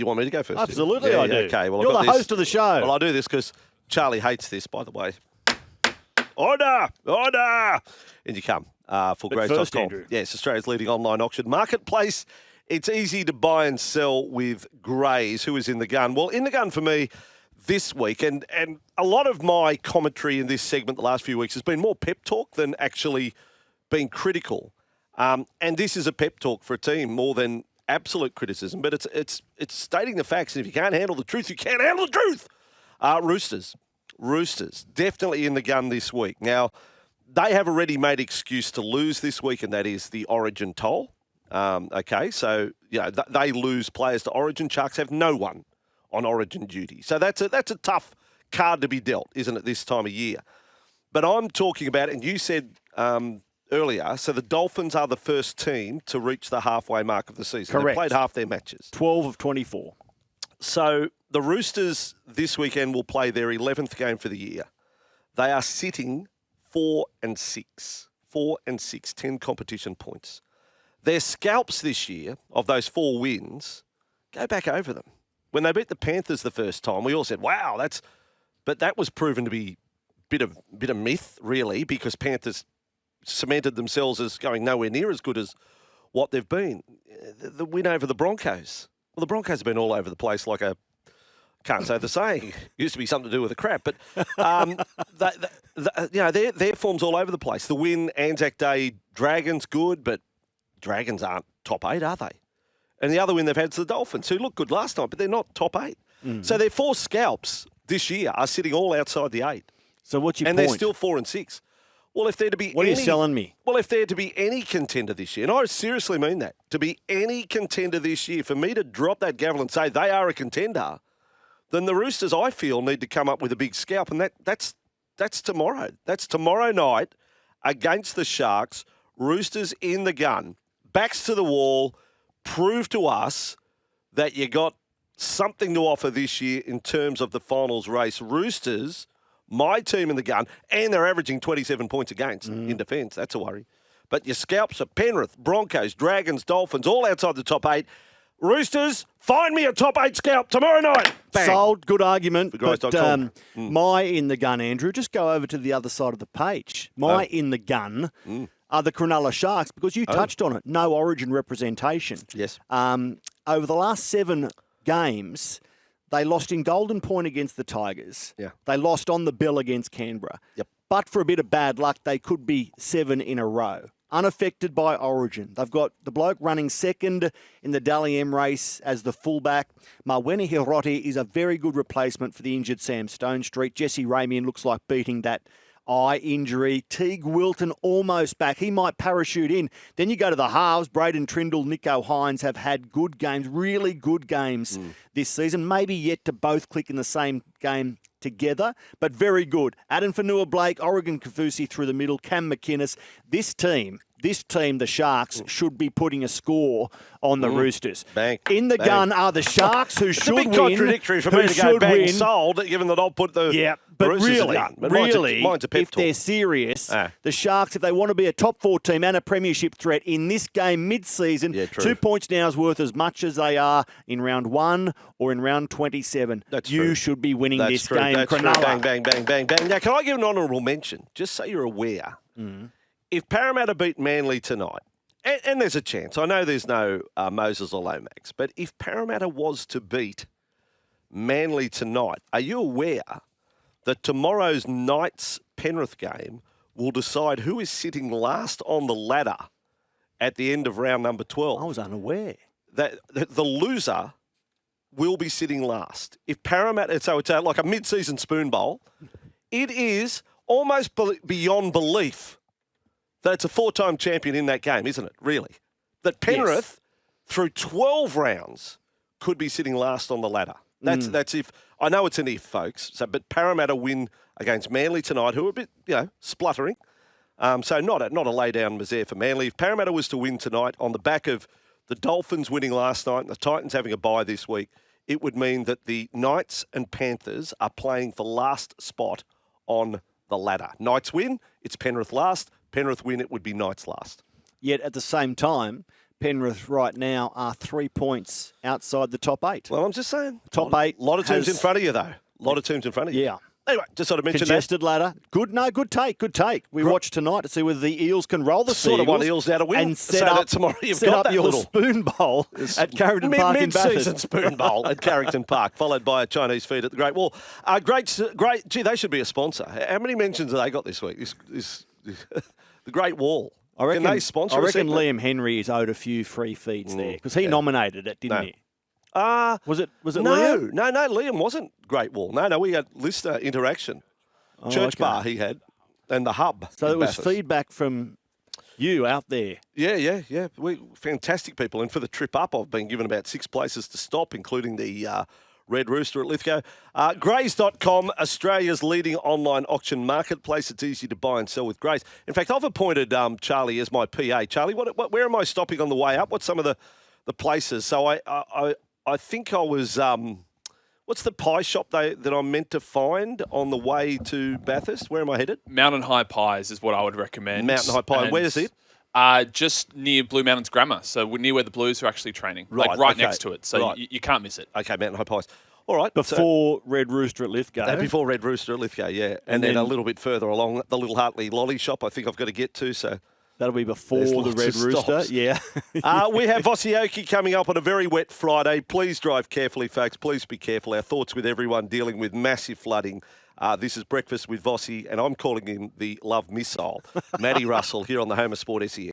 You want me to go first? Absolutely, I do. Okay. Well, You're I've got the this. host of the show. Well, I do this because Charlie hates this, by the way. Order! Order! In you come. For first, Graves.com. Andrew. Yes, Australia's leading online auction marketplace. It's easy to buy and sell with Grays. Who is in the gun? Well, in the gun for me this week, and a lot of my commentary in this segment the last few weeks has been more pep talk than actually being critical. And this is a pep talk for a team more than absolute criticism, but it's stating the facts. And if you can't handle the truth, you can't handle the truth. Roosters, definitely in the gun this week. Now, they have a ready-made excuse to lose this week, and that is the Origin toll. Okay, so they lose players to Origin. Sharks have no one on Origin duty. So that's a tough card to be dealt, isn't it, this time of year? But I'm talking about, and you said earlier, so the Dolphins are the first team to reach the halfway mark of the season. Correct. They played half their matches. 12 of 24. So the Roosters this weekend will play their 11th game for the year. They are sitting 4-6. 4-6, 10 competition points. Their scalps this year of those 4 wins, go back over them. When they beat the Panthers the first time, we all said, wow, but that was proven to be a bit of myth, really, because Panthers cemented themselves as going nowhere near as good as what they've been. The win over the Broncos. Well, the Broncos have been all over the place like can't say the saying. Used to be something to do with a crap, but their form's all over the place. The win, Anzac Day, Dragons good, but Dragons aren't top 8, are they? And the other win they've had is the Dolphins, who looked good last time, but they're not top 8. Mm. So their 4 scalps this year are sitting all outside the 8. So what's your point? And they're still 4-6. Well, if they're to be what are you selling me? Well, if they're to be any contender this year, and I seriously mean that, to be any contender this year, for me to drop that gavel and say they are a contender, then the Roosters, I feel, need to come up with a big scalp, and that's tomorrow. That's tomorrow night against the Sharks. Roosters in the gun, backs to the wall. Prove to us that you got something to offer this year in terms of the finals race. Roosters, my team in the gun, and they're averaging 27 points against in defence. That's a worry. But your scalps are Penrith, Broncos, Dragons, Dolphins, all outside the top 8. Roosters, find me a top 8 scalp tomorrow night. Bang. Sold. Good argument. But my in the gun, Andrew, just go over to the other side of the page. My in the gun are the Cronulla Sharks, because you touched on it. No Origin representation. Yes. Over the last 7 games, they lost in Golden Point against the Tigers. Yeah. They lost on the bell against Canberra. Yep. But for a bit of bad luck, they could be 7 in a row. Unaffected by Origin. They've got the bloke running second in the Dally M race as the fullback. Mawene Hiroti is a very good replacement for the injured Sam Stonestreet. Jesse Ramian looks like beating that eye injury. Teague Wilton almost back. He might parachute in. Then you go to the halves. Braden Trindle, Nico Hines have had good games, really good games this season. Maybe yet to both click in the same game together, but very good. Adam Fanua-Blake, Oregon Kafusi through the middle, Cam McInnes. This team, the Sharks, should be putting a score on the Roosters. Bang. In the gun are the Sharks, who should win. It's a big contradictory for me to go bang sold, given that I'll put the Roosters in the gun. But mine's a pep if talk. they're serious, the Sharks, if they want to be a top 4 team and a premiership threat in this game mid-season, 2 points now is worth as much as they are in round 1 or in round 27. You should be winning this game, Cronulla. Bang, bang, bang, bang, bang. Now, can I give an honourable mention, just so you're aware? If Parramatta beat Manly tonight, and there's a chance, I know there's no Moses or Lomax, but if Parramatta was to beat Manly tonight, are you aware that tomorrow's Knights Penrith game will decide who is sitting last on the ladder at the end of round number 12? I was unaware. That the loser will be sitting last. If Parramatta, so it's like a mid-season spoon bowl, it is almost beyond belief that it's a 4-time champion in that game, isn't it, really? That Penrith, through 12 rounds, could be sitting last on the ladder. That's if, I know it's an if, folks, but Parramatta win against Manly tonight, who are a bit, spluttering. So not a lay-down misère for Manly. If Parramatta was to win tonight on the back of the Dolphins winning last night and the Titans having a bye this week, it would mean that the Knights and Panthers are playing for last spot on the ladder. Knights win, it's Penrith last. Penrith win, it would be Knights last. Yet at the same time, Penrith right now are 3 points outside the top 8. Well, I'm just saying. Top 8. A lot of teams in front of you, though. A lot of teams in front of you. Yeah. Anyway, just sort of mention Congested ladder. Good take. We watch tonight to see whether the Eels can roll the Sort of want Eagles Eels out of win. and set up tomorrow. You've set got up that your little spoon bowl at Carrington Park in mid-season Bathurst. spoon bowl at Carrington Park, followed by a Chinese feed at the Great Wall. Great. Gee, they should be a sponsor. How many mentions have they got this week? The Great Wall. I reckon, Can they sponsor? I reckon Liam Henry is owed a few free feeds there because he nominated it, didn't he? Was it Liam? No, Liam wasn't Great Wall. No, we had listener interaction. Church bar he had, and the hub. So it was feedback from you out there. Yeah. We fantastic people, and for the trip up, I've been given about 6 places to stop, including the Red Rooster at Lithgow. Grays.com, Australia's leading online auction marketplace. It's easy to buy and sell with Grays. In fact, I've appointed Charlie as my PA. Charlie, where am I stopping on the way up? What's some of the places? So I think I was. What's the pie shop that I'm meant to find on the way to Bathurst? Where am I headed? Mountain High Pies is what I would recommend. Mountain High Pie. Where is it? Just near Blue Mountains Grammar. So we're near where the Blues are actually training. Right, right okay. next to it. So you can't miss it. Okay, Mountain High Pies. All right. Before Red Rooster at Lithgow. Before Red Rooster at Lithgow, yeah. And then a little bit further along, the Little Hartley Lolly Shop I think I've got to get to, so... That'll be before the Red Rooster. Stops. Yeah. We have Vossy coming up on a very wet Friday. Please drive carefully, folks. Please be careful. Our thoughts with everyone dealing with massive flooding. This is Breakfast with Vossy, and I'm calling him the Love Missile. Matty Russell here on the Home of Sport SEN.